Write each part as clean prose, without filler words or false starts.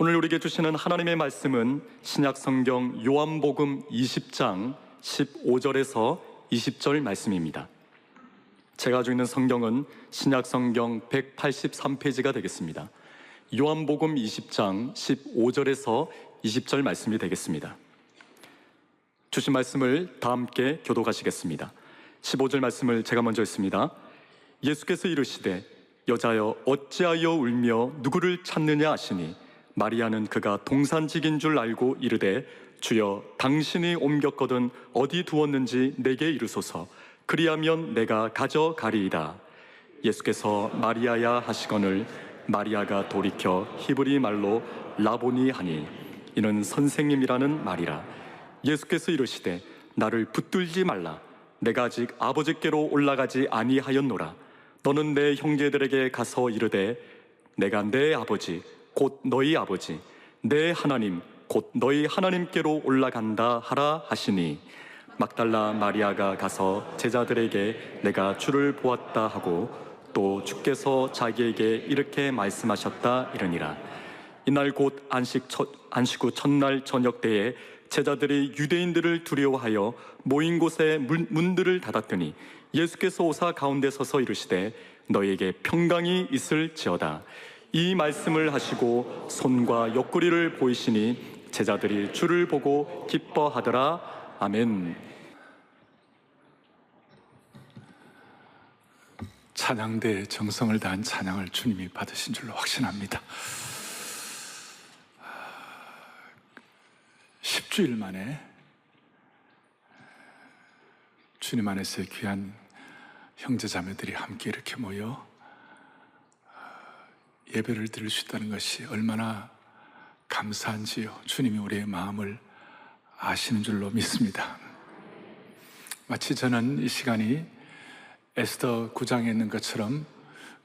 오늘 우리에게 주시는 하나님의 말씀은 신약성경 요한복음 20장 15절에서 20절 말씀입니다. 제가 가지고 있는 성경은 신약성경 183페이지가 되겠습니다. 요한복음 20장 15절에서 20절 말씀이 되겠습니다. 주신 말씀을 다 함께 교독하시겠습니다. 15절 말씀을 제가 먼저 읽습니다. 예수께서 이르시되 여자여 어찌하여 울며 누구를 찾느냐 하시니 마리아는 그가 동산직인 줄 알고 이르되 주여 당신이 옮겼거든 어디 두었는지 내게 이르소서 그리하면 내가 가져가리이다. 예수께서 마리아야 하시거늘 마리아가 돌이켜 히브리 말로 라보니 하니 이는 선생님이라는 말이라. 예수께서 이르시되 나를 붙들지 말라. 내가 아직 아버지께로 올라가지 아니하였노라. 너는 내 형제들에게 가서 이르되 내가 내 아버지 곧 너희 아버지 내 하나님 곧 너희 하나님께로 올라간다 하라 하시니 막달라 마리아가 가서 제자들에게 내가 주를 보았다 하고 또 주께서 자기에게 이렇게 말씀하셨다 이르니라. 이날 곧 안식 후 첫날 저녁 때에 제자들이 유대인들을 두려워하여 모인 곳에 문들을 닫았더니 예수께서 오사 가운데 서서 이르시되 너희에게 평강이 있을지어다. 이 말씀을 하시고 손과 옆구리를 보이시니 제자들이 주를 보고 기뻐하더라. 아멘. 찬양대에 정성을 다한 찬양을 주님이 받으신 줄로 확신합니다. 10주일 만에 주님 안에서의 귀한 형제자매들이 함께 이렇게 모여 예배를 드릴 수 있다는 것이 얼마나 감사한지요. 주님이 우리의 마음을 아시는 줄로 믿습니다. 마치 저는 이 시간이 에스더 9장에 있는 것처럼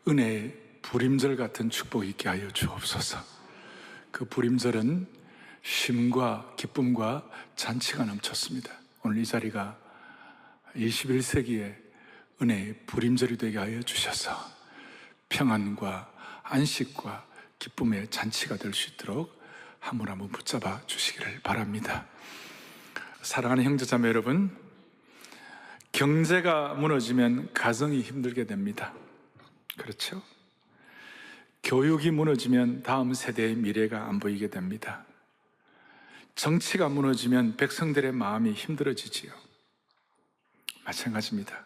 은혜의 불임절 같은 축복이 있게 하여 주옵소서. 그 불임절은 쉼과 기쁨과 잔치가 넘쳤습니다. 오늘 이 자리가 21세기의 은혜의 불임절이 되게 하여 주셔서 평안과 안식과 기쁨의 잔치가 될 수 있도록 한 분 한 분 붙잡아 주시기를 바랍니다. 사랑하는 형제자매 여러분, 경제가 무너지면 가정이 힘들게 됩니다. 그렇죠? 교육이 무너지면 다음 세대의 미래가 안 보이게 됩니다. 정치가 무너지면 백성들의 마음이 힘들어지지요. 마찬가지입니다.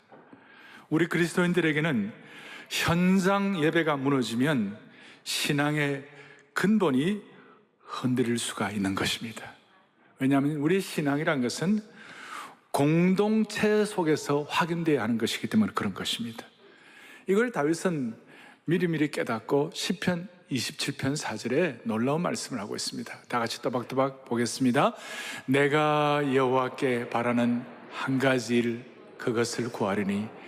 우리 그리스도인들에게는 현장 예배가 무너지면 신앙의 근본이 흔들릴 수가 있는 것입니다. 왜냐하면 우리의 신앙이란 것은 공동체 속에서 확인되어야 하는 것이기 때문에 그런 것입니다. 이걸 다윗은 미리미리 깨닫고 시편 27편 4절에 놀라운 말씀을 하고 있습니다. 다 같이 또박또박 보겠습니다. 내가 여호와께 바라는 한 가지 일 그것을 구하리니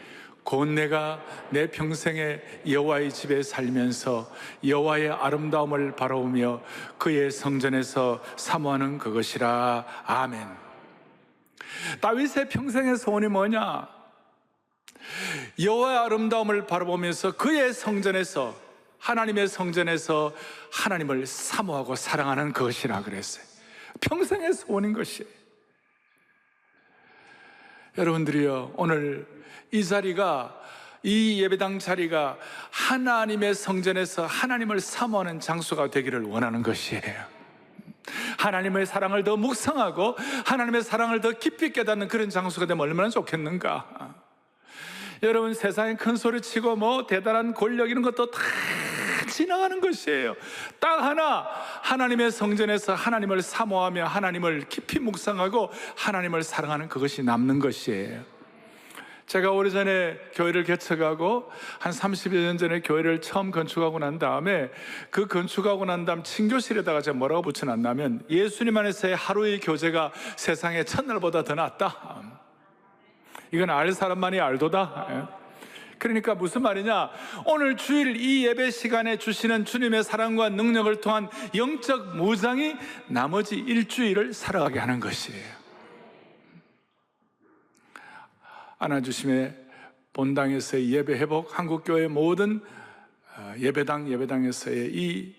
곧 내가 내 평생에 여호와의 집에 살면서 여호와의 아름다움을 바라보며 그의 성전에서 사모하는 그것이라. 아멘. 다윗의 평생의 소원이 뭐냐? 여호와의 아름다움을 바라보면서 그의 성전에서, 하나님의 성전에서 하나님을 사모하고 사랑하는 것이라 그랬어요. 평생의 소원인 것이에요. 여러분들이요, 오늘 이 자리가, 이 예배당 자리가 하나님의 성전에서 하나님을 사모하는 장소가 되기를 원하는 것이에요. 하나님의 사랑을 더 묵상하고 하나님의 사랑을 더 깊이 깨닫는 그런 장소가 되면 얼마나 좋겠는가. 여러분, 세상에 큰 소리 치고 뭐 대단한 권력 이런 것도 다 지나가는 것이에요. 딱 하나, 하나님의 성전에서 하나님을 사모하며 하나님을 깊이 묵상하고 하나님을 사랑하는 그것이 남는 것이에요. 제가 오래전에 교회를 개척하고 한 30여 년 전에 교회를 처음 건축하고 난 다음에 그 건축하고 난 다음 친교실에다가 제가 뭐라고 붙여놨냐면 예수님 안에서의 하루의 교제가 세상의 첫날보다 더 낫다. 이건 알 사람만이 알도다. 그러니까 무슨 말이냐, 오늘 주일 이 예배 시간에 주시는 주님의 사랑과 능력을 통한 영적 무장이 나머지 일주일을 살아가게 하는 것이에요. 안아주심의 본당에서의 예배 회복, 한국교회 모든 예배당에서의 이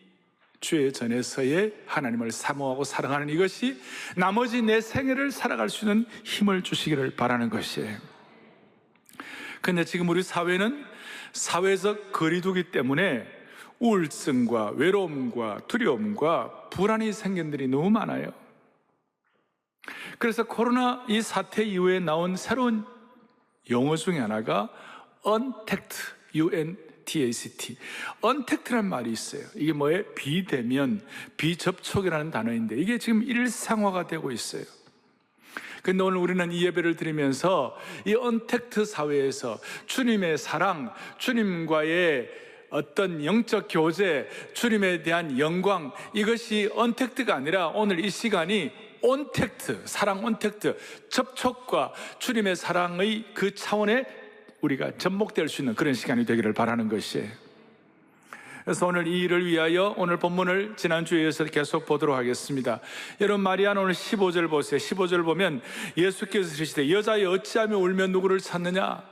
죄 전에서의 하나님을 사모하고 사랑하는 이것이 나머지 내 생애를 살아갈 수 있는 힘을 주시기를 바라는 것이에요. 근데 지금 우리 사회는 사회적 거리두기 때문에 우울증과 외로움과 두려움과 불안이 생긴 일이 너무 많아요. 그래서 코로나 이 사태 이후에 나온 새로운 용어 중에 하나가 untact, U-N-T-A-C-T, untact라는 말이 있어요. 이게 뭐예요? 비대면, 비접촉이라는 단어인데 이게 지금 일상화가 되고 있어요. 근데 오늘 우리는 이 예배를 드리면서 이 언택트 사회에서 주님의 사랑, 주님과의 어떤 영적 교제, 주님에 대한 영광, 이것이 언택트가 아니라 오늘 이 시간이 온택트, 사랑 온택트, 접촉과 주님의 사랑의 그 차원에 우리가 접목될 수 있는 그런 시간이 되기를 바라는 것이에요. 그래서 오늘 이 일을 위하여 오늘 본문을 지난주에 이어서 계속 보도록 하겠습니다. 여러분, 마리아는 오늘 15절 보세요. 15절 보면 예수께서 이르시되 여자여 어찌하며 울며 누구를 찾느냐?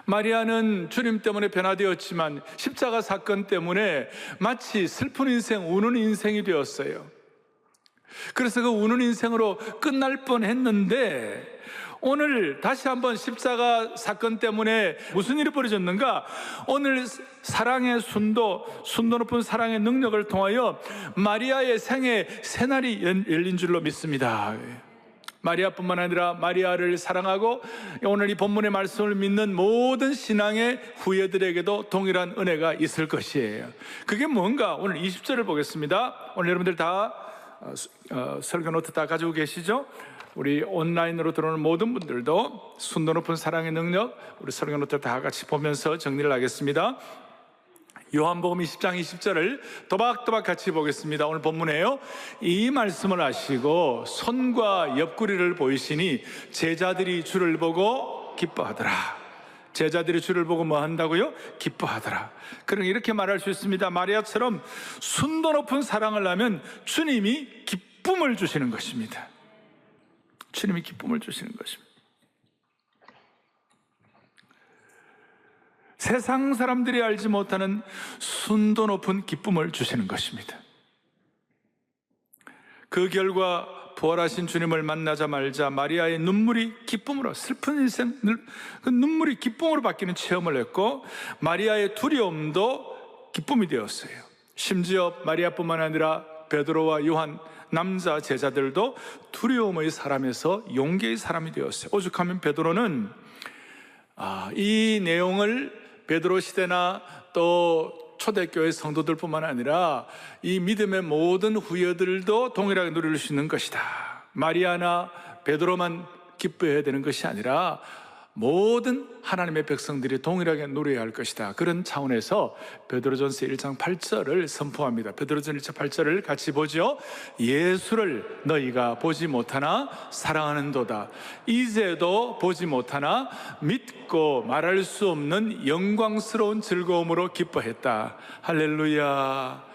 마리아는 주님 때문에 변화되었지만 십자가 사건 때문에 마치 슬픈 인생, 우는 인생이 되었어요. 그래서 그 우는 인생으로 끝날 뻔했는데 오늘 다시 한번 십자가 사건 때문에 무슨 일이 벌어졌는가? 오늘 사랑의 순도 높은 사랑의 능력을 통하여 마리아의 생애 새날이 열린 줄로 믿습니다. 마리아뿐만 아니라 마리아를 사랑하고 오늘 이 본문의 말씀을 믿는 모든 신앙의 후예들에게도 동일한 은혜가 있을 것이에요. 그게 뭔가? 오늘 20절을 보겠습니다. 오늘 여러분들 다 설교 노트 다 가지고 계시죠? 우리 온라인으로 들어오는 모든 분들도 순도 높은 사랑의 능력, 우리 설교 노트 다 같이 보면서 정리를 하겠습니다. 요한복음 20장 20절을 또박또박 같이 보겠습니다. 오늘 본문에요. 이 말씀을 하시고 손과 옆구리를 보이시니 제자들이 주를 보고 기뻐하더라. 제자들이 주를 보고 뭐 한다고요? 기뻐하더라. 그럼 이렇게 말할 수 있습니다. 마리아처럼 순도 높은 사랑을 하면 주님이 기쁨을 주시는 것입니다. 주님이 기쁨을 주시는 것입니다. 세상 사람들이 알지 못하는 순도 높은 기쁨을 주시는 것입니다. 그 결과 부활하신 주님을 만나자마자 마리아의 눈물이 기쁨으로, 슬픈 인생 그 눈물이 기쁨으로 바뀌는 체험을 했고 마리아의 두려움도 기쁨이 되었어요. 심지어 마리아뿐만 아니라 베드로와 요한 남자 제자들도 두려움의 사람에서 용기의 사람이 되었어요. 오죽하면 베드로는 이 내용을 베드로 시대나 또 초대교회 성도들뿐만 아니라 이 믿음의 모든 후예들도 동일하게 누릴 수 있는 것이다. 마리아나 베드로만 기뻐해야 되는 것이 아니라 모든 하나님의 백성들이 동일하게 누려야 할 것이다. 그런 차원에서 베드로전서 1장 8절을 선포합니다. 베드로전서 1장 8절을 같이 보죠. 예수를 너희가 보지 못하나 사랑하는도다. 이제도 보지 못하나 믿고 말할 수 없는 영광스러운 즐거움으로 기뻐했다. 할렐루야.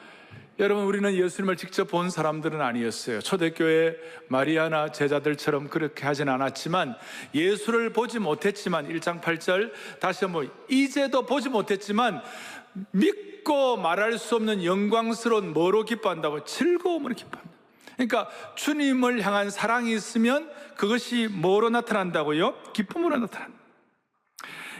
여러분, 우리는 예수님을 직접 본 사람들은 아니었어요. 초대교회 마리아나 제자들처럼 그렇게 하진 않았지만 예수를 보지 못했지만 1장 8절 다시 한번 이제도 보지 못했지만 믿고 말할 수 없는 영광스러운 뭐로 기뻐한다고? 즐거움으로 기뻐한다. 그러니까 주님을 향한 사랑이 있으면 그것이 뭐로 나타난다고요? 기쁨으로 나타난다.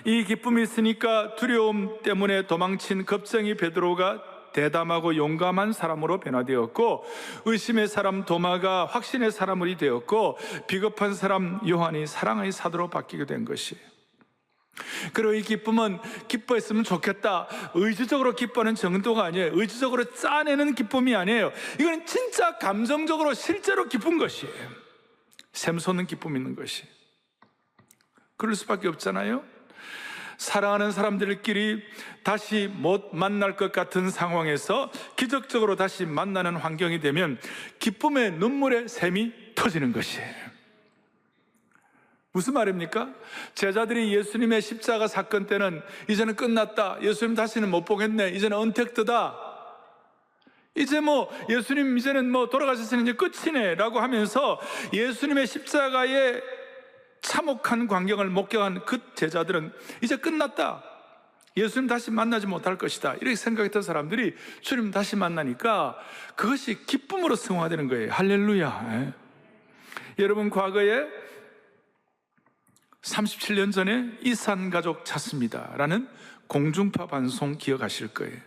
이 기쁨이 있으니까 두려움 때문에 도망친 겁쟁이 베드로가 대담하고 용감한 사람으로 변화되었고 의심의 사람 도마가 확신의 사람이 되었고 비겁한 사람 요한이 사랑의 사도로 바뀌게 된 것이에요. 그리고 이 기쁨은 기뻐했으면 좋겠다, 의지적으로 기뻐하는 정도가 아니에요. 의지적으로 짜내는 기쁨이 아니에요. 이건 진짜 감정적으로 실제로 기쁜 것이에요. 샘솟는 기쁨이 있는 것이. 그럴 수밖에 없잖아요. 사랑하는 사람들끼리 다시 못 만날 것 같은 상황에서 기적적으로 다시 만나는 환경이 되면 기쁨의 눈물의 샘이 터지는 것이에요. 무슨 말입니까? 제자들이 예수님의 십자가 사건 때는 이제는 끝났다, 예수님 다시는 못 보겠네, 이제는 언택트다, 이제 예수님 이제는 돌아가셨으니 이제 끝이네 라고 하면서 예수님의 십자가의 참혹한 광경을 목격한 그 제자들은 이제 끝났다, 예수님 다시 만나지 못할 것이다 이렇게 생각했던 사람들이 주님 다시 만나니까 그것이 기쁨으로 승화되는 거예요. 할렐루야. 예. 여러분, 과거에 37년 전에 이산 가족 찾습니다 라는 공중파 방송 기억하실 거예요.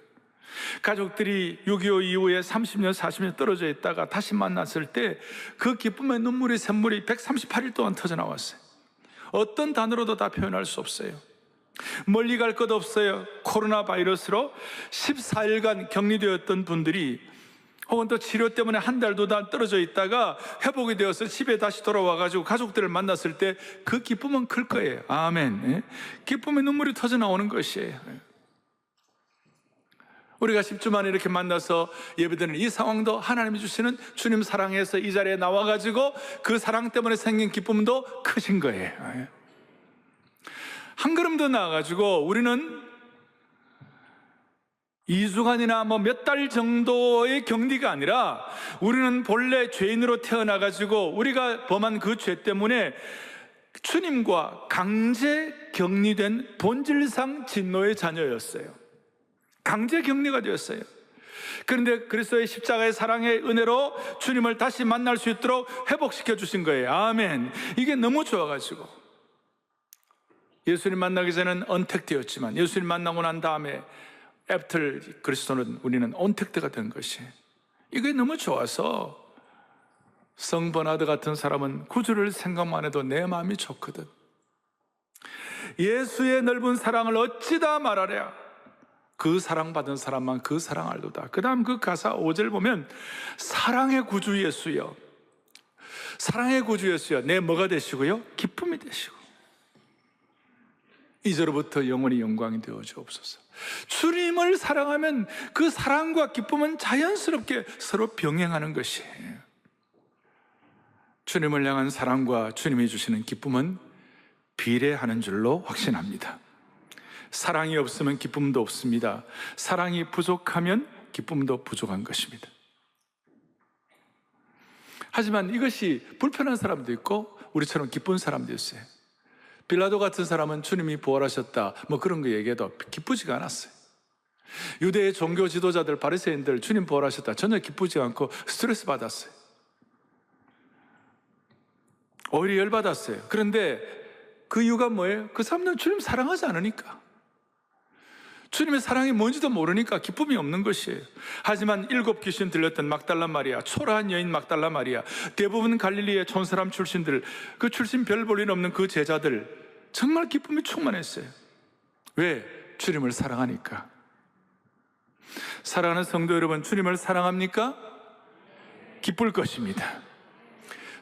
가족들이 6.25 이후에 30년 40년 떨어져 있다가 다시 만났을 때 그 기쁨의 눈물이 샘물이 138일 동안 터져 나왔어요. 어떤 단어로도 다 표현할 수 없어요. 멀리 갈 것 없어요. 코로나 바이러스로 14일간 격리되었던 분들이 혹은 또 치료 때문에 한 달, 2달 떨어져 있다가 회복이 되어서 집에 다시 돌아와가지고 가족들을 만났을 때 그 기쁨은 클 거예요. 아멘. 기쁨의 눈물이 터져 나오는 것이에요. 우리가 10주 만에 이렇게 만나서 예배드리는 이 상황도 하나님이 주시는 주님 사랑에서 이 자리에 나와가지고 그 사랑 때문에 생긴 기쁨도 크신 거예요. 한 걸음 더 나아가지고 우리는 2주간이나 몇 달 정도의 격리가 아니라 우리는 본래 죄인으로 태어나가지고 우리가 범한 그 죄 때문에 주님과 강제 격리된 본질상 진노의 자녀였어요. 강제 격리가 되었어요. 그런데 그리스도의 십자가의 사랑의 은혜로 주님을 다시 만날 수 있도록 회복시켜 주신 거예요. 아멘. 이게 너무 좋아가지고 예수님 만나기 전에는 언택트였지만 예수님 만나고 난 다음에 애프터 그리스도는 우리는 언택트가 된 것이, 이게 너무 좋아서 성 버나드 같은 사람은 구주를 생각만 해도 내 마음이 좋거든. 예수의 넓은 사랑을 어찌다 말하랴. 그 사랑받은 사람만 그 사랑 알도다. 그 다음 그 가사 5절 보면 사랑의 구주 예수여, 사랑의 구주 예수여, 내 뭐가 되시고요? 기쁨이 되시고 이제로부터 영원히 영광이 되어 주옵소서. 주님을 사랑하면 그 사랑과 기쁨은 자연스럽게 서로 병행하는 것이에요. 주님을 향한 사랑과 주님이 주시는 기쁨은 비례하는 줄로 확신합니다. 사랑이 없으면 기쁨도 없습니다. 사랑이 부족하면 기쁨도 부족한 것입니다. 하지만 이것이 불편한 사람도 있고 우리처럼 기쁜 사람도 있어요. 빌라도 같은 사람은 주님이 부활하셨다 그런 거 얘기해도 기쁘지가 않았어요. 유대의 종교 지도자들, 바리새인들 주님 부활하셨다 전혀 기쁘지 않고 스트레스 받았어요. 오히려 열받았어요. 그런데 그 이유가 뭐예요? 그 사람들은 주님 사랑하지 않으니까, 주님의 사랑이 뭔지도 모르니까 기쁨이 없는 것이에요. 하지만 7 귀신 들렸던 막달라 마리아, 초라한 여인 막달라 마리아, 대부분 갈릴리의 촌사람 출신들, 그 출신 별 볼 일 없는 그 제자들 정말 기쁨이 충만했어요. 왜? 주님을 사랑하니까. 사랑하는 성도 여러분, 주님을 사랑합니까? 기쁠 것입니다.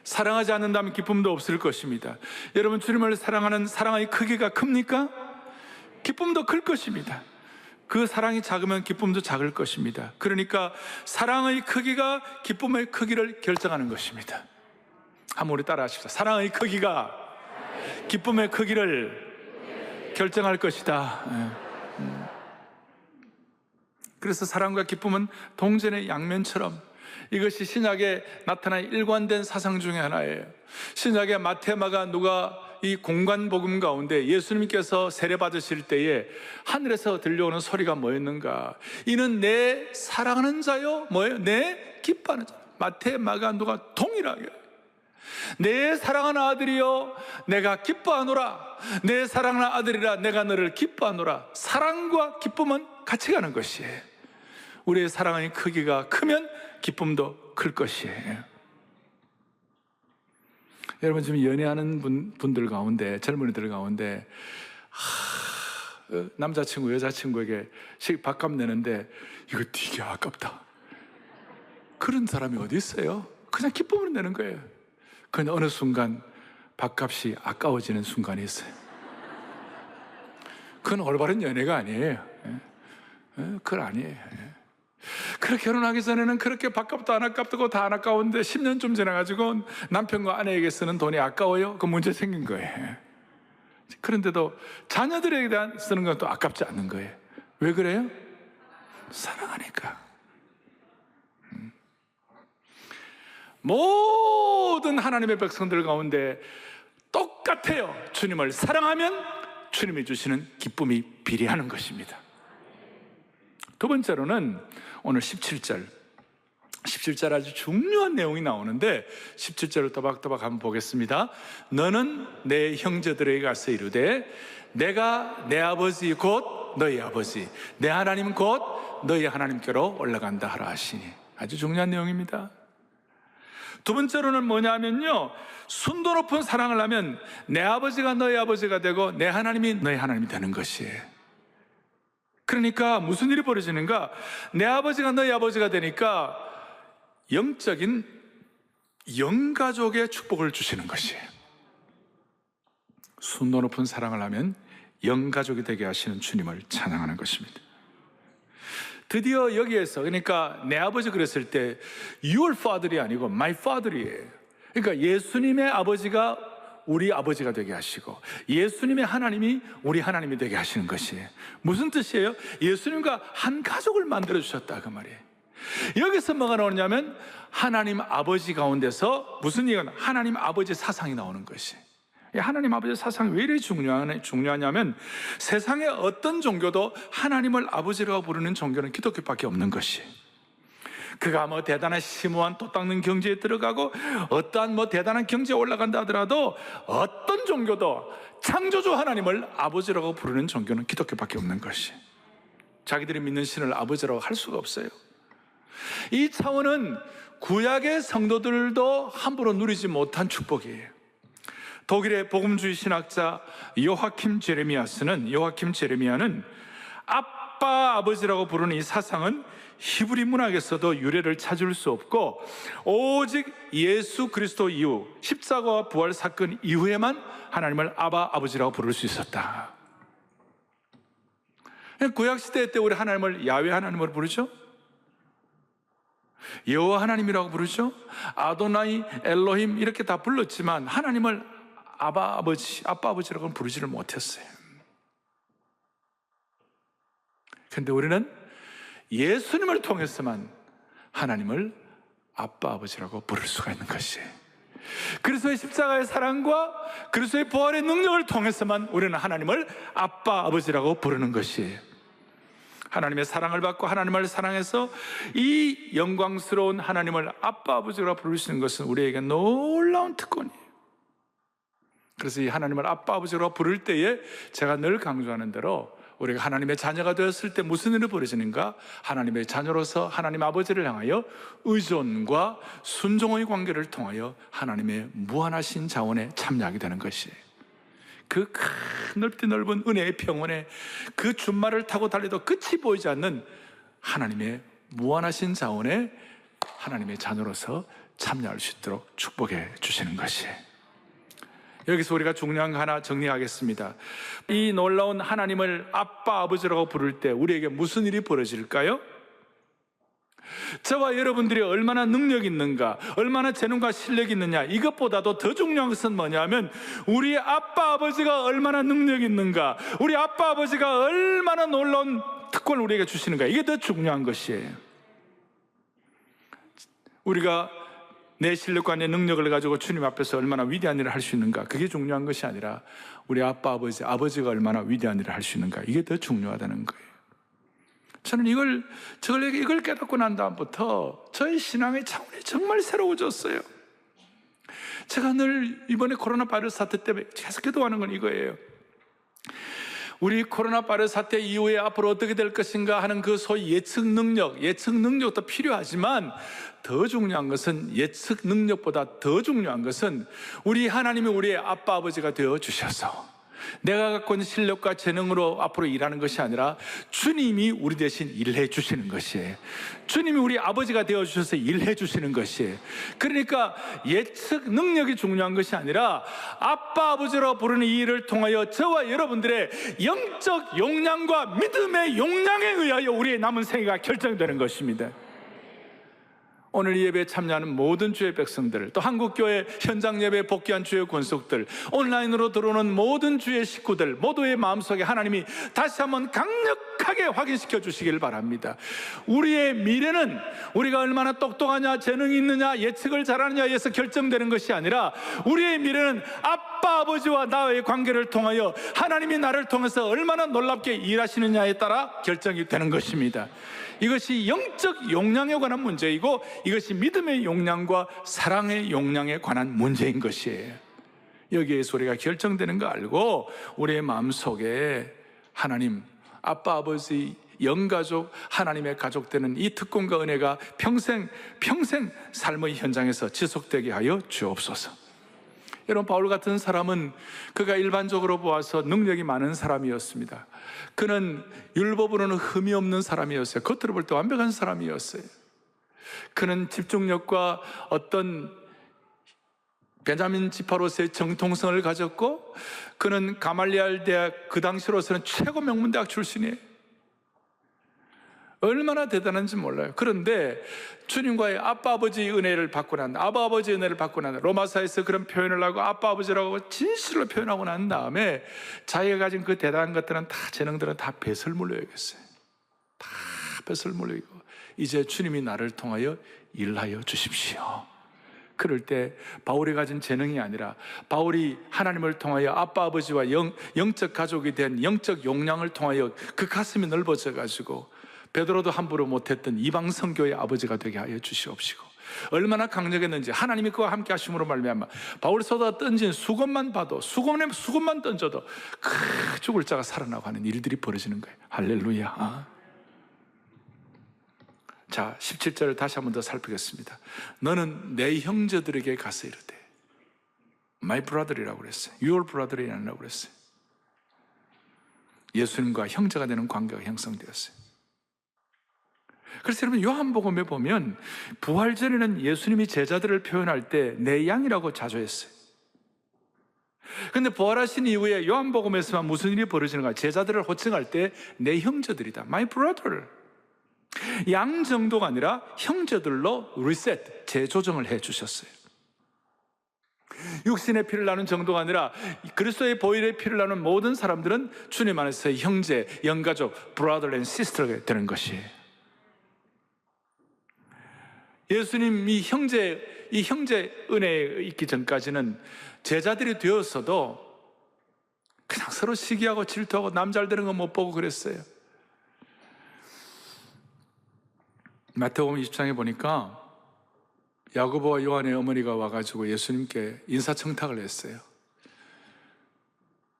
사랑하지 않는다면 기쁨도 없을 것입니다. 여러분, 주님을 사랑하는 사랑의 크기가 큽니까? 기쁨도 클 것입니다. 그 사랑이 작으면 기쁨도 작을 것입니다. 그러니까 사랑의 크기가 기쁨의 크기를 결정하는 것입니다. 한번 우리 따라 하십시다. 사랑의 크기가 기쁨의 크기를 결정할 것이다. 그래서 사랑과 기쁨은 동전의 양면처럼, 이것이 신약에 나타난 일관된 사상 중에 하나예요. 신약의 마태, 마가, 누가 이 공관복음 가운데 예수님께서 세례받으실 때에 하늘에서 들려오는 소리가 뭐였는가? 이는 내 사랑하는 자요, 뭐예요? 내 기뻐하는 자. 마태, 마가, 누가 동일하게 내 사랑하는 아들이여 내가 기뻐하노라, 내 사랑하는 아들이라 내가 너를 기뻐하노라. 사랑과 기쁨은 같이 가는 것이에요. 우리의 사랑의 크기가 크면 기쁨도 클 것이에요. 여러분, 지금 연애하는 분들 가운데, 젊은이들 가운데 남자친구 여자친구에게 밥값 내는데 이거 되게 아깝다, 그런 사람이 어디 있어요? 그냥 기쁨으로 내는 거예요. 그런데 어느 순간 밥값이 아까워지는 순간이 있어요. 그건 올바른 연애가 아니에요. 그건 아니에요. 그렇게 결혼하기 전에는 그렇게 밥값도 안 아깝고 다 안 아까운데 10년쯤 지나가지고 남편과 아내에게 쓰는 돈이 아까워요? 그 문제 생긴 거예요. 그런데도 자녀들에게 대한 쓰는 건 또 아깝지 않는 거예요. 왜 그래요? 사랑하니까. 모든 하나님의 백성들 가운데 똑같아요. 주님을 사랑하면 주님이 주시는 기쁨이 비례하는 것입니다. 두 번째로는 오늘 17절 아주 중요한 내용이 나오는데 17절을 또박또박 한번 보겠습니다. 너는 내 형제들에게 가서 이르되 내가 내 아버지 곧 너희 아버지 내 하나님 곧 너희 하나님께로 올라간다 하라 하시니. 아주 중요한 내용입니다. 두 번째로는 뭐냐면요, 순도 높은 사랑을 하면 내 아버지가 너희 아버지가 되고 내 하나님이 너희 하나님이 되는 것이에요. 그러니까 무슨 일이 벌어지는가? 내 아버지가 너희 아버지가 되니까 영적인 영가족의 축복을 주시는 것이에요. 순도 높은 사랑을 하면 영가족이 되게 하시는 주님을 찬양하는 것입니다. 드디어 여기에서, 그러니까 내 아버지 그랬을 때 your father이 아니고 my father이에요. 그러니까 예수님의 아버지가 우리 아버지가 되게 하시고 예수님의 하나님이 우리 하나님이 되게 하시는 것이에요. 무슨 뜻이에요? 예수님과 한 가족을 만들어 주셨다 그 말이에요. 여기서 뭐가 나오냐면 하나님 아버지 가운데서 무슨 얘기가 하나님 아버지 사상이 나오는 것이에요. 하나님 아버지 사상이 왜 이렇게 중요하냐면 세상의 어떤 종교도 하나님을 아버지라고 부르는 종교는 기독교밖에 없는 것이에요. 그가 뭐 대단한 심오한 돛 닦는 경지에 들어가고 어떠한 뭐 대단한 경지에 올라간다 하더라도 어떤 종교도 창조주 하나님을 아버지라고 부르는 종교는 기독교밖에 없는 것이에요. 자기들이 믿는 신을 아버지라고 할 수가 없어요. 이 차원은 구약의 성도들도 함부로 누리지 못한 축복이에요. 독일의 복음주의 신학자 요하킴 제레미야는 아빠 아버지라고 부르는 이 사상은 히브리 문학에서도 유래를 찾을 수 없고 오직 예수 그리스도 이후 십자가와 부활 사건 이후에만 하나님을 아바 아버지라고 부를 수 있었다. 구약 시대 때 우리 하나님을 야훼 하나님으로 부르죠. 여호와 하나님이라고 부르죠. 아도나이 엘로힘 이렇게 다 불렀지만 하나님을 아빠 아버지라고는 부르지를 못했어요. 그런데 우리는 예수님을 통해서만 하나님을 아빠 아버지라고 부를 수가 있는 것이에요. 그리스도의 십자가의 사랑과 그리스도의 부활의 능력을 통해서만 우리는 하나님을 아빠 아버지라고 부르는 것이에요. 하나님의 사랑을 받고 하나님을 사랑해서 이 영광스러운 하나님을 아빠 아버지라고 부르시는 것은 우리에게 놀라운 특권이에요. 그래서 이 하나님을 아빠 아버지라고 부를 때에 제가 늘 강조하는 대로 우리가 하나님의 자녀가 되었을 때 무슨 일이 벌어지는가? 하나님의 자녀로서 하나님 아버지를 향하여 의존과 순종의 관계를 통하여 하나님의 무한하신 자원에 참여하게 되는 것이에요. 그 큰 넓디 넓은 은혜의 평원에 그 준말을 타고 달려도 끝이 보이지 않는 하나님의 무한하신 자원에 하나님의 자녀로서 참여할 수 있도록 축복해 주시는 것이에요. 여기서 우리가 중요한 거 하나 정리하겠습니다. 이 놀라운 하나님을 아빠 아버지라고 부를 때 우리에게 무슨 일이 벌어질까요? 저와 여러분들이 얼마나 능력이 있는가, 얼마나 재능과 실력이 있느냐, 이것보다도 더 중요한 것은 뭐냐면 우리 아빠 아버지가 얼마나 능력이 있는가, 우리 아빠 아버지가 얼마나 놀라운 특권을 우리에게 주시는가, 이게 더 중요한 것이에요. 우리가 내 실력과 내 능력을 가지고 주님 앞에서 얼마나 위대한 일을 할 수 있는가, 그게 중요한 것이 아니라 우리 아빠 아버지가 얼마나 위대한 일을 할 수 있는가, 이게 더 중요하다는 거예요. 저는 이걸 깨닫고 난 다음부터 저의 신앙의 차원이 정말 새로워졌어요. 제가 늘 이번에 코로나 바이러스 사태 때문에 계속 기도하는 건 이거예요. 우리 코로나 바이러스 사태 이후에 앞으로 어떻게 될 것인가 하는 그 소위 예측 능력도 필요하지만 더 중요한 것은 예측 능력보다 더 중요한 것은 우리 하나님이 우리의 아빠 아버지가 되어 주셔서 내가 갖고 있는 실력과 재능으로 앞으로 일하는 것이 아니라 주님이 우리 대신 일해 주시는 것이에요. 주님이 우리 아버지가 되어 주셔서 일해 주시는 것이에요. 그러니까 예측 능력이 중요한 것이 아니라 아빠 아버지로 부르는 이 일을 통하여 저와 여러분들의 영적 용량과 믿음의 용량에 의하여 우리의 남은 생애가 결정되는 것입니다. 오늘 이 예배에 참여하는 모든 주의 백성들, 또 한국교회 현장 예배에 복귀한 주의 권속들, 온라인으로 들어오는 모든 주의 식구들 모두의 마음속에 하나님이 다시 한번 강력한 정확하게 확인시켜 주시길 바랍니다. 우리의 미래는 우리가 얼마나 똑똑하냐, 재능이 있느냐, 예측을 잘하느냐에서 결정되는 것이 아니라 우리의 미래는 아빠, 아버지와 나의 관계를 통하여 하나님이 나를 통해서 얼마나 놀랍게 일하시느냐에 따라 결정이 되는 것입니다. 이것이 영적 용량에 관한 문제이고, 이것이 믿음의 용량과 사랑의 용량에 관한 문제인 것이에요. 여기에서 우리가 결정되는 거 알고 우리의 마음속에 하나님, 아빠, 아버지, 영가족, 하나님의 가족 되는 이 특권과 은혜가 평생 삶의 현장에서 지속되게 하여 주옵소서. 여러분, 바울 같은 사람은 그가 일반적으로 보아서 능력이 많은 사람이었습니다. 그는 율법으로는 흠이 없는 사람이었어요. 겉으로 볼 때 완벽한 사람이었어요. 그는 집중력과 어떤 베냐민 지파로서의 정통성을 가졌고, 그는 가말리알 대학, 그 당시로서는 최고 명문대학 출신이에요. 얼마나 대단한지 몰라요. 그런데 주님과의 아빠 아버지의 은혜를 받고 난, 아빠 아버지의 은혜를 받고 난, 로마서에서 그런 표현을 하고 아빠 아버지라고 진실로 표현하고 난 다음에 자기가 가진 그 대단한 것들은 다, 재능들은 다 뱃을 물려야겠어요. 다 뱃을 물리고, 이제 주님이 나를 통하여 일하여 주십시오. 그럴 때 바울이 가진 재능이 아니라 바울이 하나님을 통하여 아빠 아버지와 영적 가족이 된 영적 용량을 통하여 그 가슴이 넓어져 가지고 베드로도 함부로 못했던 이방 선교의 아버지가 되게 하여 주시옵시고, 얼마나 강력했는지 하나님이 그와 함께 하심으로 말미암아 바울 쏟아 던진 수건만 봐도, 수건만 던져도 죽을 자가 살아나고 하는 일들이 벌어지는 거예요. 할렐루야. 자, 17절을 다시 한 번 더 살피겠습니다. 너는 내 형제들에게 가서 이르되, My brother이라고 그랬어요. Your brother이 아니라고 그랬어요. 예수님과 형제가 되는 관계가 형성되었어요. 그래서 여러분, 요한복음에 보면 부활 전에는 예수님이 제자들을 표현할 때 내 양이라고 자주 했어요. 그런데 부활하신 이후에 요한복음에서만 무슨 일이 벌어지는가? 제자들을 호칭할 때 내 형제들이다, My brother. 양 정도가 아니라 형제들로 리셋, 재조정을 해 주셨어요. 육신의 피를 나눈 정도가 아니라 그리스도의 보혈의 피를 나눈 모든 사람들은 주님 안에서의 형제, 영가족, brother and sister가 되는 것이에요. 예수님 이 형제 은혜에 있기 전까지는 제자들이 되었어도 그냥 서로 시기하고 질투하고 남 잘 되는 거 못 보고 그랬어요. 마태복음 20장에 보니까 야고보와 요한의 어머니가 와가지고 예수님께 인사청탁을 했어요.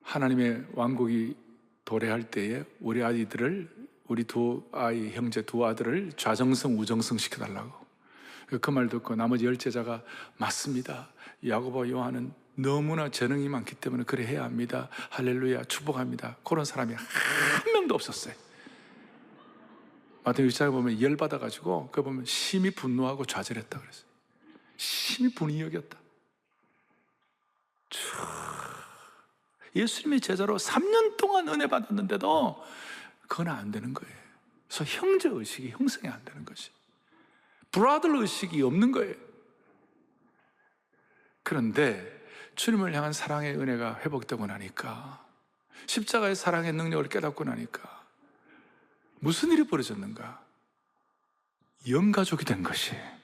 하나님의 왕국이 도래할 때에 우리 아이들을, 우리 형제 두 아들을 좌정성 우정성 시켜달라고. 그 말 듣고 나머지 10제자가 맞습니다, 야고보와 요한은 너무나 재능이 많기 때문에 그래 해야 합니다, 할렐루야, 축복합니다. 그런 사람이 한 명도 없었어요. 마태복음 6장에 보면 열받아가지고 그 보면 심히 분노하고 좌절했다 그랬어요. 심히 분이 여겼다. 예수님의 제자로 3년 동안 은혜 받았는데도 그건 안 되는 거예요. 그래서 형제 의식이 형성이 안 되는 것이, 브라더 의식이 없는 거예요. 그런데 주님을 향한 사랑의 은혜가 회복되고 나니까, 십자가의 사랑의 능력을 깨닫고 나니까 무슨 일이 벌어졌는가? 영가족이 된 것이에요.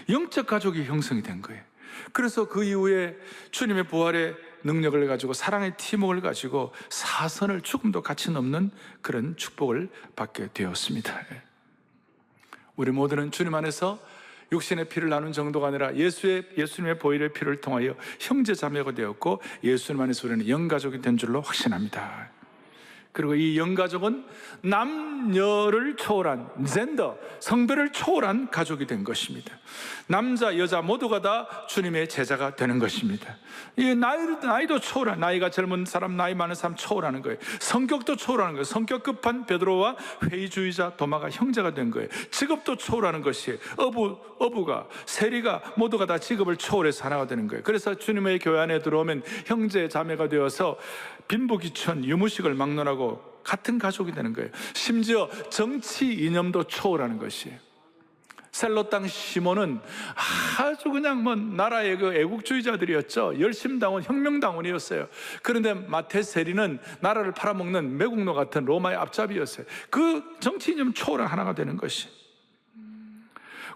영적 가족이 형성이 된 거예요. 그래서 그 이후에 주님의 부활의 능력을 가지고, 사랑의 팀워크를 가지고 사선을 조금도 같이 넘는 그런 축복을 받게 되었습니다. 우리 모두는 주님 안에서 육신의 피를 나눈 정도가 아니라 예수님의 보혈의 피를 통하여 형제 자매가 되었고, 예수님 안에서 우리는 영가족이 된 줄로 확신합니다. 그리고 이 영가족은 남녀를 초월한, 젠더, 성별을 초월한 가족이 된 것입니다. 남자, 여자 모두가 다 주님의 제자가 되는 것입니다. 이 나이도 초월한, 나이가 젊은 사람, 나이 많은 사람 초월하는 거예요. 성격도 초월하는 거예요. 성격 급한 베드로와 회의주의자 도마가 형제가 된 거예요. 직업도 초월하는 것이에요. 어부가, 세리가 모두가 다 직업을 초월해서 하나가 되는 거예요. 그래서 주님의 교회 안에 들어오면 형제 자매가 되어서 빈부귀천, 유무식을 막론하고 같은 가족이 되는 거예요. 심지어 정치 이념도 초월하는 것이에요. 셀로 땅 시몬은 아주 그냥 뭐 나라의 그 애국주의자들이었죠. 열심당원, 혁명당원이었어요. 그런데 마테세리는 나라를 팔아먹는 매국노 같은 로마의 앞잡이였어요. 그 정치이념 초월한 하나가 되는 것이,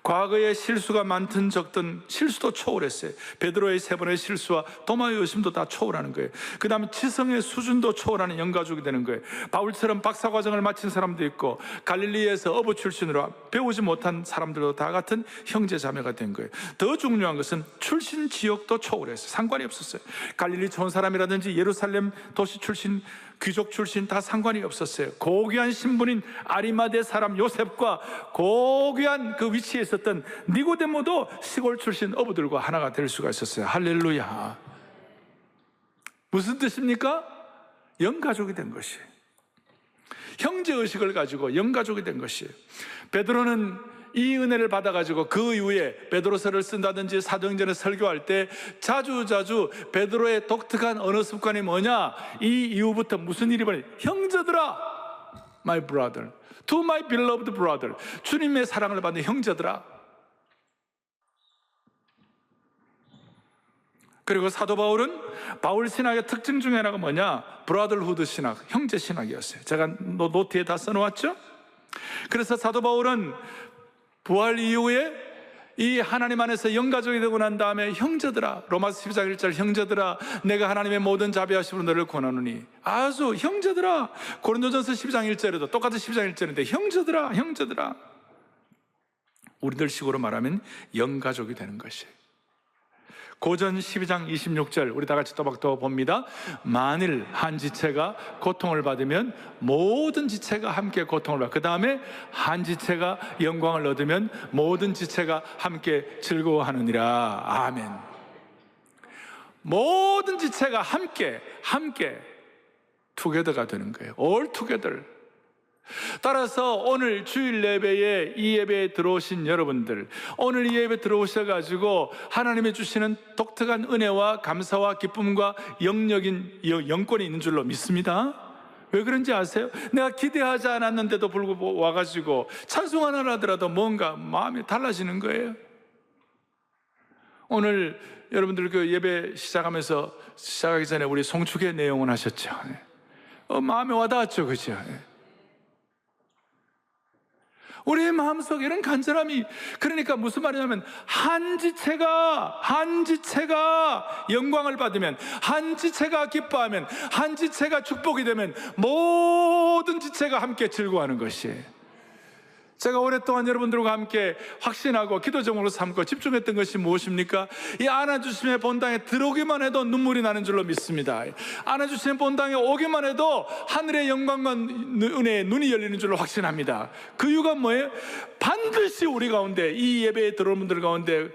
과거에 실수가 많든 적든 실수도 초월했어요. 베드로의 3번의 실수와 도마의 의심도 다 초월하는 거예요. 그 다음에 지성의 수준도 초월하는 영가족이 되는 거예요. 바울처럼 박사과정을 마친 사람도 있고, 갈릴리에서 어부 출신으로 배우지 못한 사람들도 다 같은 형제자매가 된 거예요. 더 중요한 것은 출신 지역도 초월했어요. 상관이 없었어요. 갈릴리 촌 사람이라든지 예루살렘 도시 출신, 귀족 출신 다 상관이 없었어요. 고귀한 신분인 아리마대 사람 요셉과 고귀한 그 위치에 있었던 니고데모도 시골 출신 어부들과 하나가 될 수가 있었어요. 할렐루야. 무슨 뜻입니까? 영가족이 된 것이에요. 형제의식을 가지고 영가족이 된 것이에요. 베드로는 이 은혜를 받아가지고 그 이후에 베드로서를 쓴다든지 사도행전에 설교할 때 자주 베드로의 독특한 언어 습관이 뭐냐, 이 이후부터 무슨 일이 벌어요? 형제들아, my brother, to my beloved brother, 주님의 사랑을 받는 형제들아. 그리고 사도 바울은 바울 신학의 특징 중에 하나가 뭐냐, 브라더후드 신학, 형제 신학이었어요. 제가 노트에 다 써놓았죠. 그래서 사도 바울은 부활 이후에 이 하나님 안에서 영가족이 되고 난 다음에 형제들아, 로마서 12장 1절, 형제들아 내가 하나님의 모든 자비하심으로 너를 권하노니, 아주 형제들아. 고린도전서 12장 1절에도 똑같은 12장 1절인데 형제들아. 우리들 식으로 말하면 영가족이 되는 것이에요. 고전 12장 26절 우리 다 같이 또박또 봅니다. 만일 한 지체가 고통을 받으면 모든 지체가 함께 고통을 받고, 그 다음에 한 지체가 영광을 얻으면 모든 지체가 함께 즐거워하느니라. 아멘. 모든 지체가 함께 투게더가 되는 거예요. all together. 따라서 오늘 주일 예배에, 이 예배에 들어오신 여러분들, 오늘 이 예배 들어오셔가지고 하나님이 주시는 독특한 은혜와 감사와 기쁨과 영권이 있는 줄로 믿습니다. 왜 그런지 아세요? 내가 기대하지 않았는데도 불구하고 와가지고 찬송 하나 하더라도 뭔가 마음이 달라지는 거예요. 오늘 여러분들 그 예배 시작하기 전에 우리 송축의 내용을 하셨죠. 마음에 와닿았죠, 그죠? 우리의 마음속에 이런 간절함이, 그러니까 무슨 말이냐면 한 지체가 영광을 받으면, 한 지체가 기뻐하면, 한 지체가 축복이 되면 모든 지체가 함께 즐거워하는 것이에요. 제가 오랫동안 여러분들과 함께 확신하고 기도 제목으로 삼고 집중했던 것이 무엇입니까? 이 안아주심의 본당에 들어오기만 해도 눈물이 나는 줄로 믿습니다. 안아주심의 본당에 오기만 해도 하늘의 영광과 은혜의 눈이 열리는 줄로 확신합니다. 그 이유가 뭐예요? 반드시 우리 가운데, 이 예배에 들어온 분들 가운데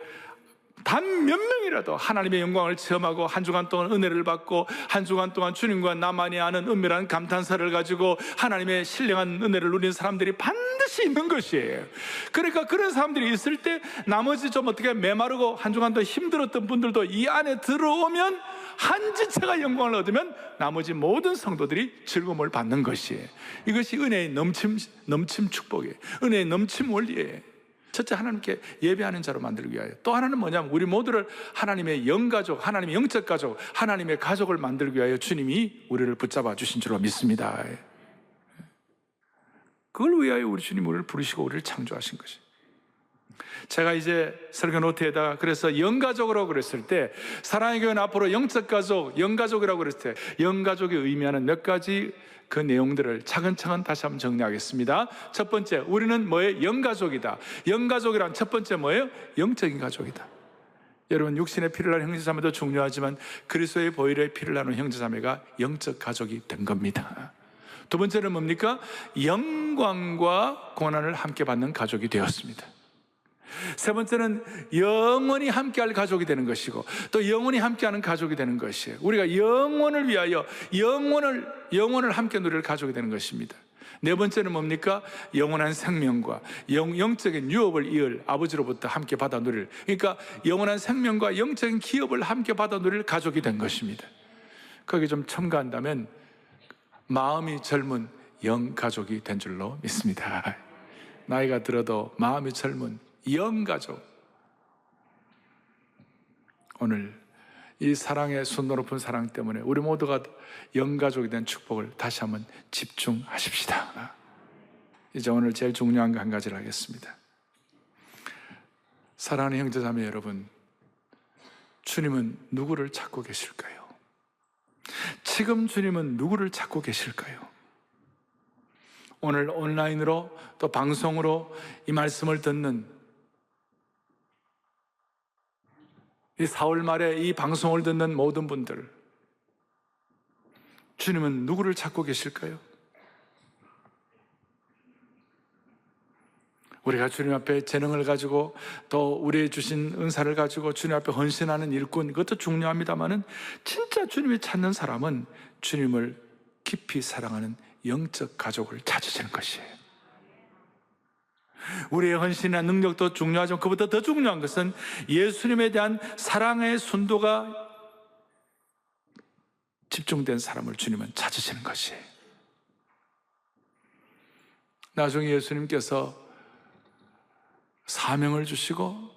단 몇 명이라도 하나님의 영광을 체험하고 한 주간 동안 은혜를 받고 한 주간 동안 주님과 나만이 아는 은밀한 감탄사를 가지고 하나님의 신령한 은혜를 누리는 사람들이 반드시 있는 것이에요. 그러니까 그런 사람들이 있을 때 나머지 좀 어떻게 메마르고 한 주간 더 힘들었던 분들도 이 안에 들어오면, 한 지체가 영광을 얻으면 나머지 모든 성도들이 즐거움을 받는 것이에요. 이것이 은혜의 넘침 축복이에요. 은혜의 넘침 원리예요. 첫째, 하나님께 예배하는 자로 만들기 위하여. 또 하나는 뭐냐면 우리 모두를 하나님의 영가족, 하나님의 영적 가족, 하나님의 가족을 만들기 위하여 주님이 우리를 붙잡아 주신 줄로 믿습니다. 그걸 위하여 우리 주님이 우리를 부르시고 우리를 창조하신 것이. 제가 이제 설교 노트에다가 그래서 영가족으로 그랬을 때, 사랑의 교회는 앞으로 영적 가족, 영가족이라고 그랬을 때 영가족이 의미하는 몇 가지 그 내용들을 차근차근 다시 한번 정리하겠습니다. 첫 번째, 우리는 뭐예요? 영가족이다. 영가족이란 첫 번째 뭐예요? 영적인 가족이다. 여러분, 육신의 피를 나눈 형제자매도 중요하지만 그리스도의 보혈의 피를 나눈 형제자매가 영적 가족이 된 겁니다. 두 번째는 뭡니까? 영광과 고난을 함께 받는 가족이 되었습니다. 세 번째는 영원히 함께할 가족이 되는 것이고, 또 영원히 함께하는 가족이 되는 것이에요. 우리가 영원을 위하여 영원을 함께 누릴 가족이 되는 것입니다. 네 번째는 뭡니까? 영원한 생명과 영적인 유업을 이을 아버지로부터 함께 받아 누릴, 그러니까 영원한 생명과 영적인 기업을 함께 받아 누릴 가족이 된 것입니다. 거기에 좀 첨가한다면 마음이 젊은 영가족이 된 줄로 믿습니다. 나이가 들어도 마음이 젊은 영가족. 오늘 이 사랑의 순도 높은 사랑 때문에 우리 모두가 영가족이 된 축복을 다시 한번 집중하십시다. 이제 오늘 제일 중요한 거 한 가지를 하겠습니다. 사랑하는 형제자매 여러분, 주님은 누구를 찾고 계실까요? 지금 주님은 누구를 찾고 계실까요? 오늘 온라인으로 또 방송으로 이 말씀을 듣는 이 4월 말에 이 방송을 듣는 모든 분들, 주님은 누구를 찾고 계실까요? 우리가 주님 앞에 재능을 가지고 또 우리의 주신 은사를 가지고 주님 앞에 헌신하는 일꾼, 그것도 중요합니다만은 진짜 주님이 찾는 사람은 주님을 깊이 사랑하는 영적 가족을 찾으시는 것이에요. 우리의 헌신이나 능력도 중요하지만 그보다 더 중요한 것은 예수님에 대한 사랑의 순도가 집중된 사람을 주님은 찾으시는 것이에요. 나중에 예수님께서 사명을 주시고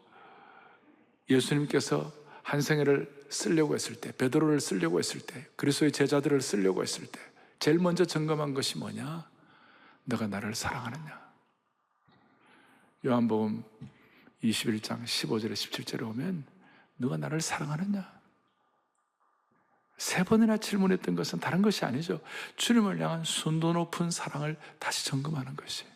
예수님께서 한 생애를 쓰려고 했을 때, 베드로를 쓰려고 했을 때, 그리스도의 제자들을 쓰려고 했을 때 제일 먼저 점검한 것이 뭐냐? 너가 나를 사랑하느냐? 요한복음 21장 15절에 17절에 오면 누가 나를 사랑하느냐? 3번이나 질문했던 것은 다른 것이 아니죠. 주님을 향한 순도 높은 사랑을 다시 점검하는 것이에요.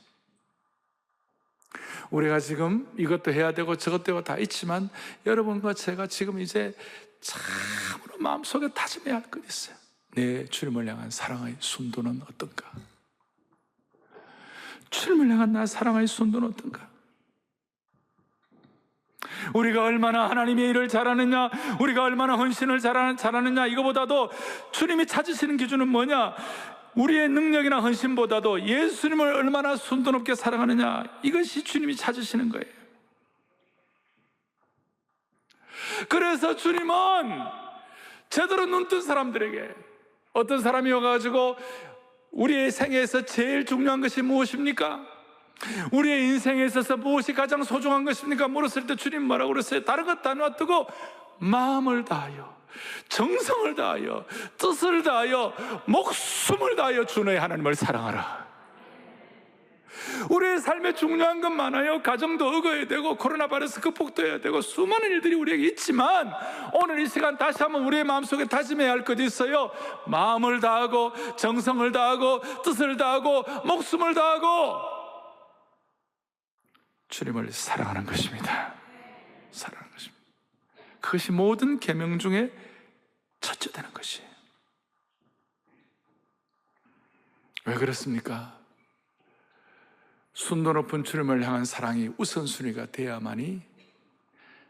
우리가 지금 이것도 해야 되고 저것도 해야 다 있지만 여러분과 제가 지금 이제 참으로 마음속에 다짐해야 할 것 있어요. 내 주님을 향한 사랑의 순도는 어떤가? 주님을 향한 나 사랑의 순도는 어떤가? 우리가 얼마나 하나님의 일을 잘하느냐, 우리가 얼마나 헌신을 잘하느냐, 이거보다도 주님이 찾으시는 기준은 뭐냐? 우리의 능력이나 헌신보다도 예수님을 얼마나 순도 높게 사랑하느냐, 이것이 주님이 찾으시는 거예요. 그래서 주님은 제대로 눈뜬 사람들에게, 어떤 사람이 와가지고 우리의 생애에서 제일 중요한 것이 무엇입니까? 우리의 인생에 있어서 무엇이 가장 소중한 것입니까? 물었을 때 주님 뭐라고 그랬어요? 다른 것 다 놔두고 마음을 다하여, 정성을 다하여, 뜻을 다하여, 목숨을 다하여 주 너의 하나님을 사랑하라. 우리의 삶에 중요한 건 많아요. 가정도 얻어야 되고 코로나 바이러스 극복도 해야 되고 수많은 일들이 우리에게 있지만 오늘 이 시간 다시 한번 우리의 마음속에 다짐해야 할 것이 있어요. 마음을 다하고 정성을 다하고 뜻을 다하고 목숨을 다하고 주님을 사랑하는 것입니다. 사랑하는 것입니다. 그것이 모든 계명 중에 첫째 되는 것이에요. 왜 그렇습니까? 순도 높은 주님을 향한 사랑이 우선순위가 돼야만이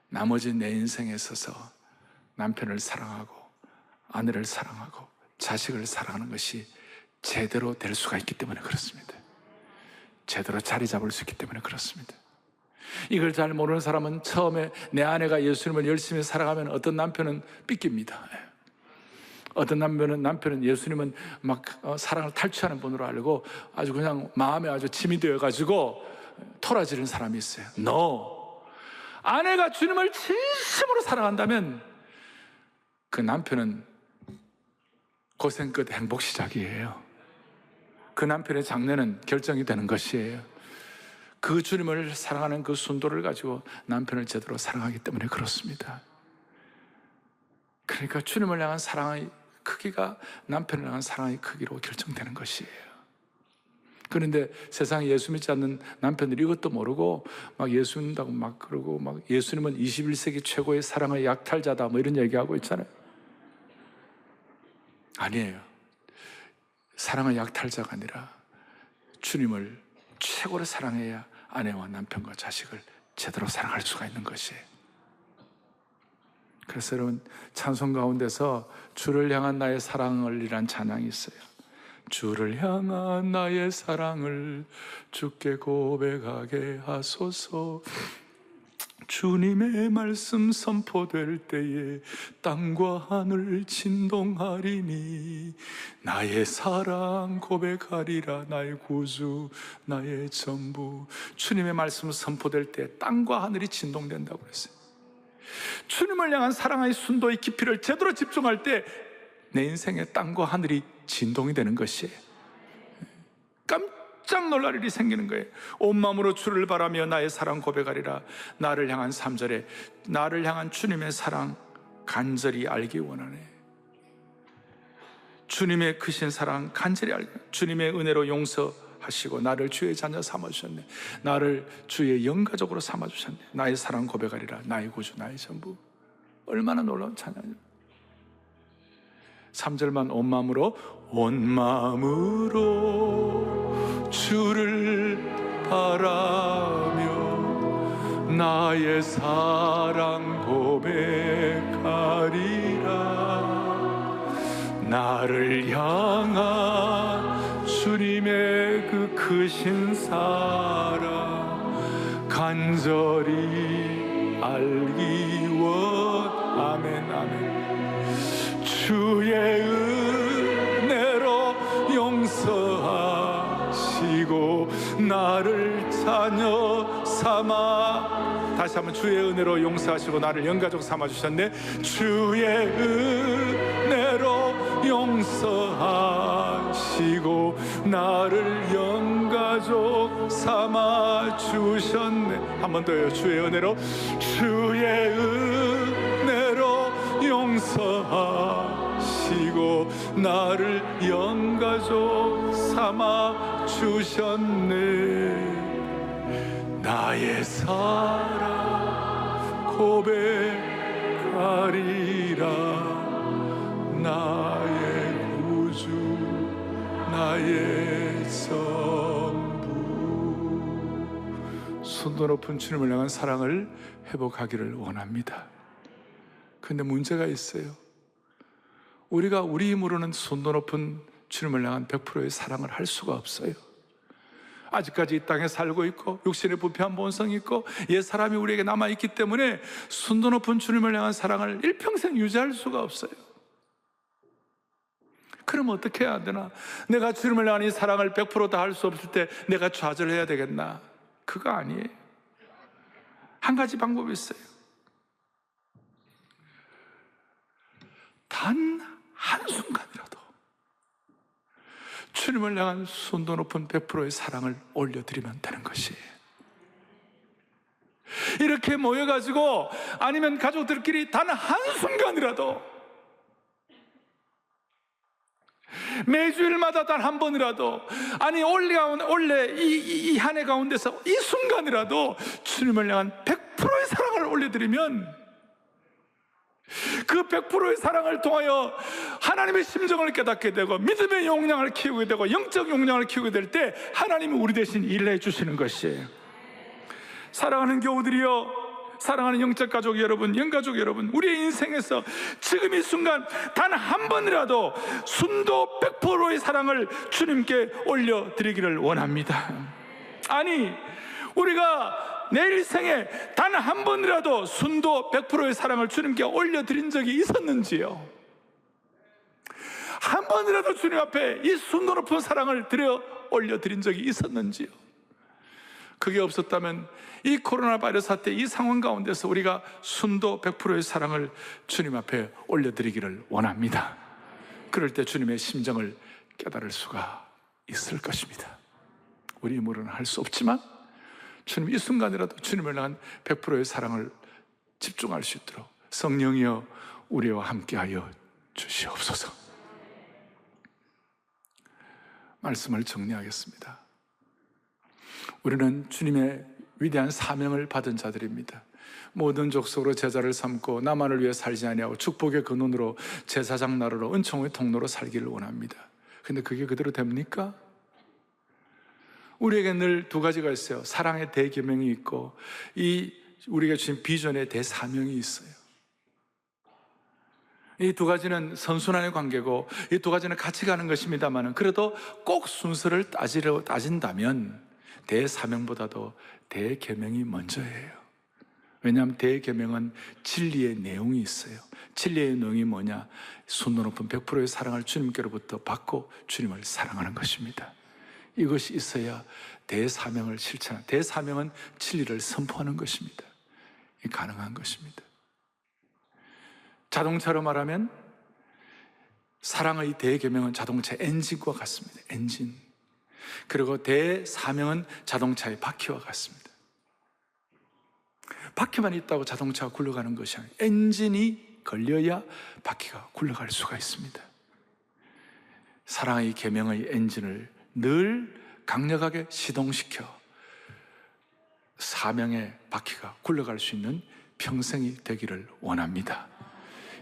나머지 내 인생에 있어서 남편을 사랑하고 아내를 사랑하고 자식을 사랑하는 것이 제대로 될 수가 있기 때문에 그렇습니다. 제대로 자리 잡을 수 있기 때문에 그렇습니다. 이걸 잘 모르는 사람은 처음에 내 아내가 예수님을 열심히 사랑하면 어떤 남편은 삐깁니다. 어떤 남편은 예수님은 막 사랑을 탈취하는 분으로 알고 아주 그냥 마음에 아주 짐이 되어가지고 토라지는 사람이 있어요. No! 아내가 주님을 진심으로 사랑한다면 그 남편은 고생 끝 행복 시작이에요. 그 남편의 장래는 결정이 되는 것이에요. 그 주님을 사랑하는 그 순도를 가지고 남편을 제대로 사랑하기 때문에 그렇습니다. 그러니까 주님을 향한 사랑의 크기가 남편을 향한 사랑의 크기로 결정되는 것이에요. 그런데 세상에 예수 믿지 않는 남편들이 이것도 모르고 막 예수 믿는다고 막 그러고 막 예수님은 21세기 최고의 사랑의 약탈자다 뭐 이런 얘기하고 있잖아요. 아니에요. 사랑의 약탈자가 아니라 주님을 최고로 사랑해야 아내와 남편과 자식을 제대로 사랑할 수가 있는 것이에요. 그래서 여러분 찬송 가운데서 주를 향한 나의 사랑을 이란 찬양이 있어요. 주를 향한 나의 사랑을 주께 고백하게 하소서. 주님의 말씀 선포될 때에 땅과 하늘 진동하리니 나의 사랑 고백하리라. 나의 구주, 나의 전부. 주님의 말씀 선포될 때 땅과 하늘이 진동된다고 그랬어요. 주님을 향한 사랑의 순도의 깊이를 제대로 집중할 때 내 인생의 땅과 하늘이 진동이 되는 것이에요. 깜짝 놀랄 일이 생기는 거예요. 온 마음으로 주를 바라며 나의 사랑 고백하리라. 나를 향한 3절에 나를 향한 주님의 사랑 간절히 알기 원하네. 주님의 크신 사랑 간절히 알기, 주님의 은혜로 용서하시고 나를 주의 자녀 삼아주셨네. 나를 주의 영가족으로 삼아주셨네. 나의 사랑 고백하리라. 나의 구주, 나의 전부. 얼마나 놀라운 찬양이에요. 3절만 온 마음으로 주를 바라며 나의 사랑 고백하리라. 나를 향한 주님의 그 크신 사랑 간절히 알기 원. 아멘, 아멘. 주의 은혜로 용서하시고 나를 자녀 삼아, 다시 한번 주의 은혜로 용서하시고 나를 영가족 삼아 주셨네. 주의 은혜로 용서하시고 나를 영가족 삼아 주셨네. 한 번 더요. 주의 은혜로, 주의 은혜로 용서하시고 나를 영가족 삼아 주셨네. 나의 사랑 고백하리라. 나의 구주, 나의 전부. 순도 높은 주님을 향한 사랑을 회복하기를 원합니다. 근데 문제가 있어요. 우리가 우리 힘으로는 순도 높은 주님을 향한 100%의 사랑을 할 수가 없어요. 아직까지 이 땅에 살고 있고 육신의 부패한 본성이 있고 옛 사람이 우리에게 남아있기 때문에 순도 높은 주님을 향한 사랑을 일평생 유지할 수가 없어요. 그럼 어떻게 해야 되나? 내가 주님을 향한 이 사랑을 100% 다 할 수 없을 때 내가 좌절해야 되겠나? 그거 아니에요. 한 가지 방법이 있어요. 단 한순간이라도 주님을 향한 순도 높은 100%의 사랑을 올려드리면 되는 것이에요. 이렇게 모여가지고 아니면 가족들끼리 단 한순간이라도 매주일마다 단 한 번이라도, 아니 원래 이 한 해 가운데서 이 순간이라도 주님을 향한 100%의 사랑을 올려드리면 그 100%의 사랑을 통하여 하나님의 심정을 깨닫게 되고 믿음의 용량을 키우게 되고 영적 용량을 키우게 될 때 하나님이 우리 대신 일을 해주시는 것이에요. 사랑하는 교우들이여, 사랑하는 영적 가족 여러분, 영가족 여러분, 우리의 인생에서 지금 이 순간 단 한 번이라도 순도 100%의 사랑을 주님께 올려드리기를 원합니다. 아니, 우리가 내 일생에 단 한 번이라도 순도 100%의 사랑을 주님께 올려드린 적이 있었는지요? 한 번이라도 주님 앞에 이 순도 높은 사랑을 올려드린 적이 있었는지요? 그게 없었다면 이 코로나 바이러스 사태 이 상황 가운데서 우리가 순도 100%의 사랑을 주님 앞에 올려드리기를 원합니다. 그럴 때 주님의 심정을 깨달을 수가 있을 것입니다. 우리 힘으로는 할 수 없지만 주님 이 순간이라도 주님을 향한 100%의 사랑을 집중할 수 있도록 성령이여 우리와 함께하여 주시옵소서. 말씀을 정리하겠습니다. 우리는 주님의 위대한 사명을 받은 자들입니다. 모든 족속으로 제자를 삼고 나만을 위해 살지 아니하고 축복의 근원으로 제사장 나라로 은총의 통로로 살기를 원합니다. 근데 그게 그대로 됩니까? 우리에게 늘 두 가지가 있어요. 사랑의 대계명이 있고 우리가 주신 비전의 대사명이 있어요. 이 두 가지는 선순환의 관계고 이 두 가지는 같이 가는 것입니다만 그래도 꼭 순서를 따진다면 대사명보다도 대계명이 먼저예요. 왜냐하면 대계명은 진리의 내용이 있어요. 진리의 내용이 뭐냐? 순도 높은 100%의 사랑을 주님께로부터 받고 주님을 사랑하는 것입니다. 이것이 있어야 대사명을 실천하는, 대사명은 진리를 선포하는 것입니다. 이 가능한 것입니다. 자동차로 말하면 사랑의 대계명은 자동차 엔진과 같습니다. 엔진. 그리고 대사명은 자동차의 바퀴와 같습니다. 바퀴만 있다고 자동차가 굴러가는 것이 아니에요. 엔진이 걸려야 바퀴가 굴러갈 수가 있습니다. 사랑의 계명의 엔진을 늘 강력하게 시동시켜 사명의 바퀴가 굴러갈 수 있는 평생이 되기를 원합니다.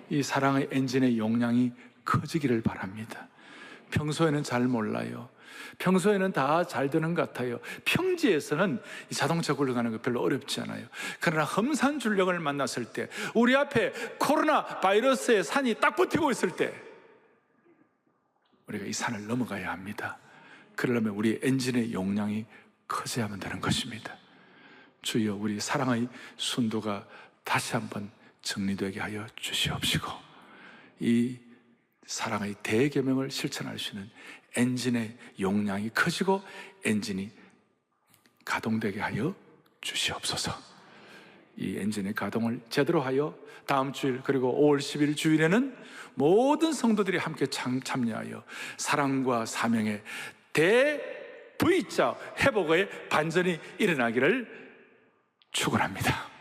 이 사랑의 엔진의 용량이 커지기를 바랍니다. 평소에는 잘 몰라요. 평소에는 다 잘 되는 것 같아요. 평지에서는 이 자동차 굴러가는 거 별로 어렵지 않아요. 그러나 험산 줄령을 만났을 때, 우리 앞에 코로나 바이러스의 산이 딱 버티고 있을 때 우리가 이 산을 넘어가야 합니다. 그러려면 우리 엔진의 용량이 커져야만 되는 것입니다. 주여, 우리 사랑의 순도가 다시 한번 정리되게 하여 주시옵시고, 이 사랑의 대계명을 실천할 수 있는 엔진의 용량이 커지고 엔진이 가동되게 하여 주시옵소서. 이 엔진의 가동을 제대로 하여 다음 주일, 그리고 5월 10일 주일에는 모든 성도들이 함께 참여하여 사랑과 사명의 V자 회복의 반전이 일어나기를 축원합니다.